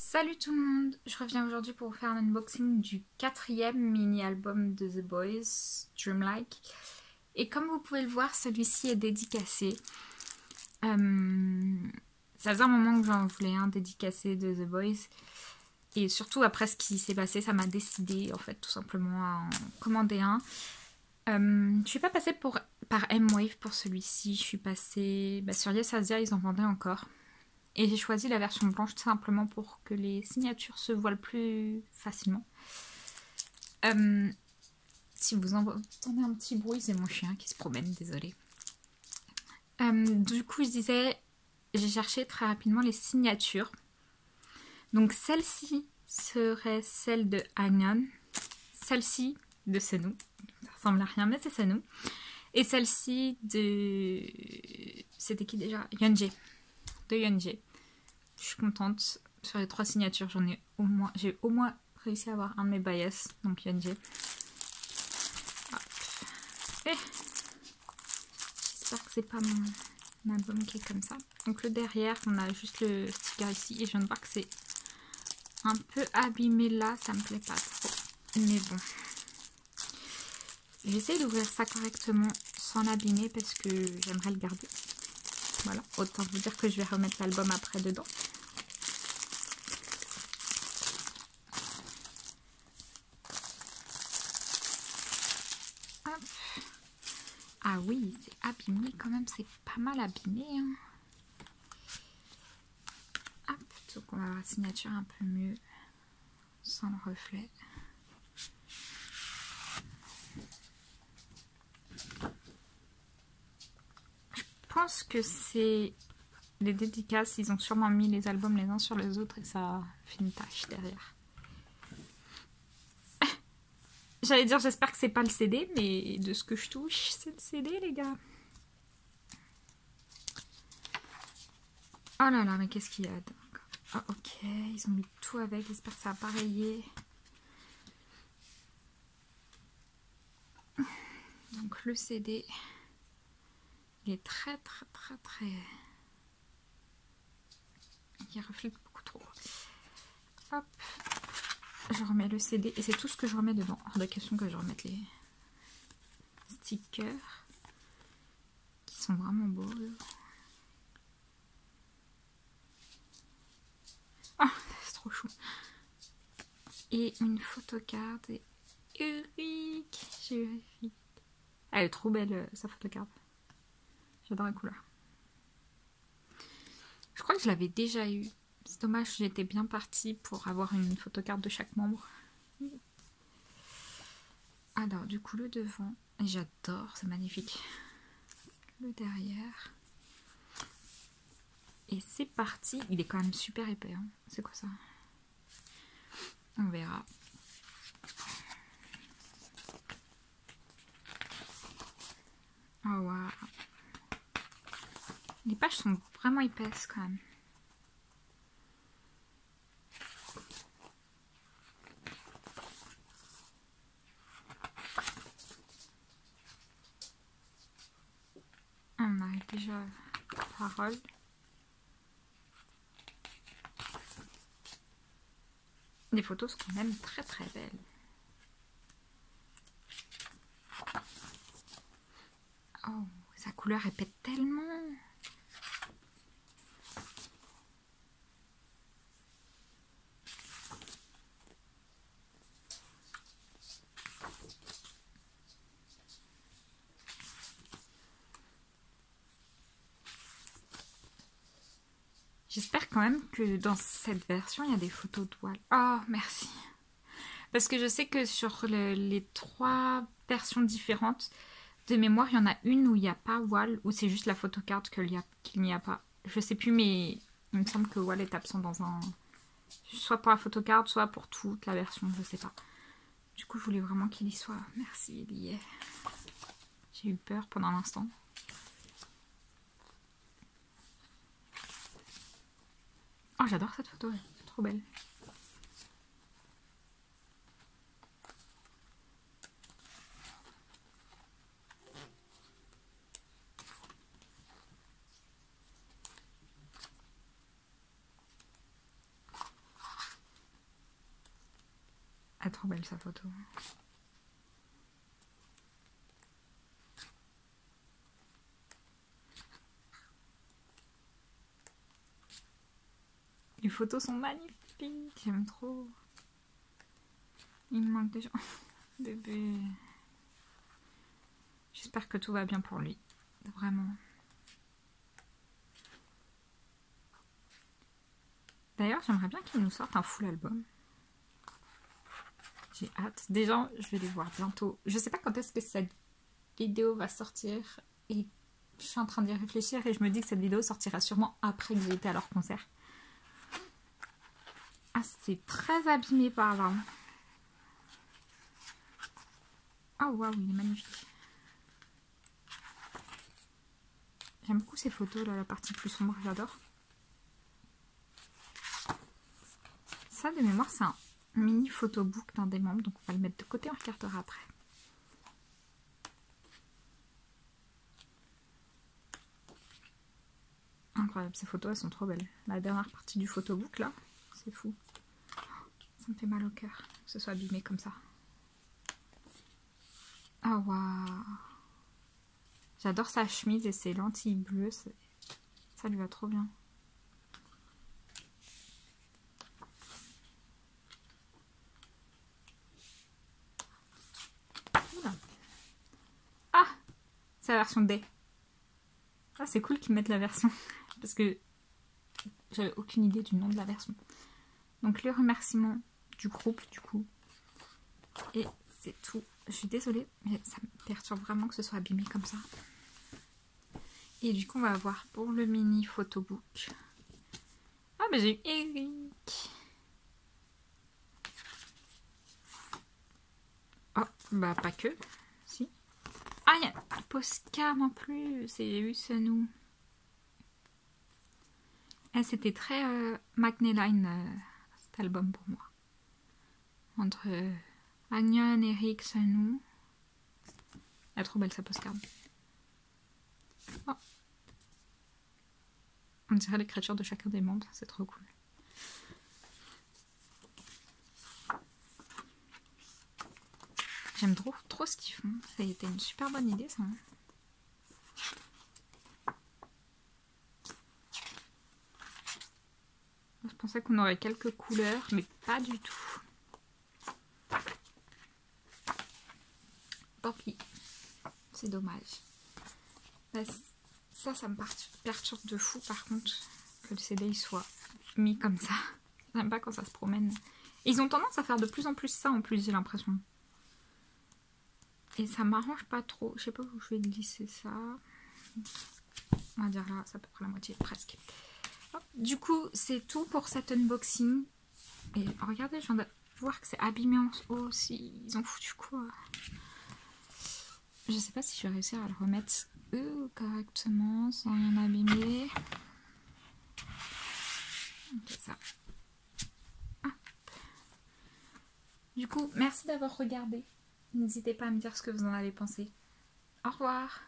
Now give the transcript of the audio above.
Salut tout le monde, je reviens aujourd'hui pour vous faire un unboxing du 4e mini-album de The Boys, Dreamlike. Et comme vous pouvez le voir, celui-ci est dédicacé. Ça faisait un moment que j'en voulais un dédicacé de The Boys. Et surtout après ce qui s'est passé, ça m'a décidé en fait tout simplement à en commander un. Je suis pas passée par M-Wave pour celui-ci, je suis passée sur Yes Asia, ils en vendaient encore. Et j'ai choisi la version blanche tout simplement pour que les signatures se voilent plus facilement. Si vous entendez un petit bruit, c'est mon chien qui se promène, désolé. Du coup, je disais, j'ai cherché très rapidement les signatures. Donc celle-ci serait celle de Hangman, celle-ci de Senu, ça ressemble à rien mais c'est Senu, et celle-ci de... c'était qui déjà? Yeonjae, de Yeonjae. Je suis contente. Sur les 3 signatures, j'ai au moins réussi à avoir un de mes bias, donc Yeonjae. J'espère que c'est pas mon album qui est comme ça. Donc le derrière, on a juste le sticker ici et je viens de voir que c'est un peu abîmé là, ça me plaît pas trop. Mais bon. J'essaie d'ouvrir ça correctement sans l'abîmer parce que j'aimerais le garder. Voilà, autant vous dire que je vais remettre l'album après dedans. Hop. Ah oui, c'est abîmé quand même, c'est pas mal abîmé. Hein. Hop, donc on va avoir la signature un peu mieux, sans le reflet. Je pense que c'est les dédicaces, ils ont sûrement mis les albums les uns sur les autres et ça fait une tache derrière. J'allais dire j'espère que c'est pas le CD, mais de ce que je touche, c'est le CD les gars. Oh là là, mais qu'est-ce qu'il y a? Ah ok, ils ont mis tout avec, j'espère que ça va pas rayer. Donc le CD, il est très. Il reflète beaucoup trop. Hop, je remets le CD et c'est tout ce que je remets dedans. Hors de question que je remette les stickers qui sont vraiment beaux. Oh, c'est trop chou. Et une photocarte et Eric. J'ai Eric. Elle est trop belle sa photocarte. J'adore la couleur. Je crois que je l'avais déjà eu. C'est dommage, j'étais bien partie pour avoir une photocarte de chaque membre. Alors, du coup, le devant, j'adore, c'est magnifique. Le derrière. Et c'est parti. Il est quand même super épais. Hein. C'est quoi ça? On verra. Oh waouh. Les pages sont vraiment épaisses quand même. On arrive déjà à Harold. Les photos sont quand même très belles. Oh, sa couleur elle pète tellement. J'espère quand même que dans cette version, il y a des photos de Wall. Oh, merci. Parce que je sais que sur les 3 versions différentes, de mémoire, il y en a une où il n'y a pas Wall, où c'est juste la photocarte qu'il n'y a pas. Je sais plus, mais il me semble que Wall est absent dans un... soit pour la photocarte, soit pour toute la version, je sais pas. Du coup, je voulais vraiment qu'il y soit. Merci, il y est. J'ai eu peur pendant un instant. Oh, j'adore cette photo, c'est trop belle. est trop belle sa photo. Les photos sont magnifiques, j'aime trop. Il me manque des gens. Bébé. J'espère que tout va bien pour lui. Vraiment. D'ailleurs, j'aimerais bien qu'il nous sorte un full album. J'ai hâte. Déjà, je vais les voir bientôt. Je sais pas quand est-ce que cette vidéo va sortir. Et je suis en train d'y réfléchir et je me dis que cette vidéo sortira sûrement après que j'ai été à leur concert. Ah, c'est très abîmé par là. Oh waouh, il est magnifique. J'aime beaucoup ces photos là, la partie plus sombre, j'adore. Ça, de mémoire, c'est un mini photobook d'un des membres, donc on va le mettre de côté, on regardera après. Incroyable, ces photos, elles sont trop belles. La dernière partie du photobook, là, c'est fou. Ça me fait mal au cœur que ce soit abîmé comme ça. Ah oh, waouh. J'adore sa chemise et ses lentilles bleues, ça lui va trop bien. Oula. Ah, c'est la version D. Ah, c'est cool qu'ils mettent la version, parce que j'avais aucune idée du nom de la version. Donc le remerciement du groupe, du coup. Et c'est tout. Je suis désolée, mais ça me perturbe vraiment que ce soit abîmé comme ça. Et du coup, on va voir pour le mini photobook. Ah, mais j'ai eu Eric. Oh, bah pas que. Si. Ah, il y a un postcard en plus. C'est Usenou. Et c'était très McNeline, cet album pour moi. Entre Agnon, Eric, Sanou. Elle est trop belle sa postcard. Oh. On dirait l'écriture de chacun des membres, c'est trop cool. J'aime trop ce qu'ils font. Ça a été une super bonne idée ça. Je pensais qu'on aurait quelques couleurs, mais pas du tout. Tant pis. C'est dommage. Bah, ça me perturbe de fou par contre que le CD il soit mis comme ça. J'aime pas quand ça se promène. Et ils ont tendance à faire de plus en plus ça en plus, j'ai l'impression. Et ça m'arrange pas trop. Je sais pas où je vais glisser ça. On va dire là, c'est à peu près la moitié, presque. Hop. Du coup, c'est tout pour cet unboxing. Et regardez, je viens de voir que c'est abîmé en haut aussi. Ils ont foutu quoi? Je sais pas si je vais réussir à le remettre correctement sans rien abîmer. Ok, ça. Ah. Du coup, merci d'avoir regardé. N'hésitez pas à me dire ce que vous en avez pensé. Au revoir.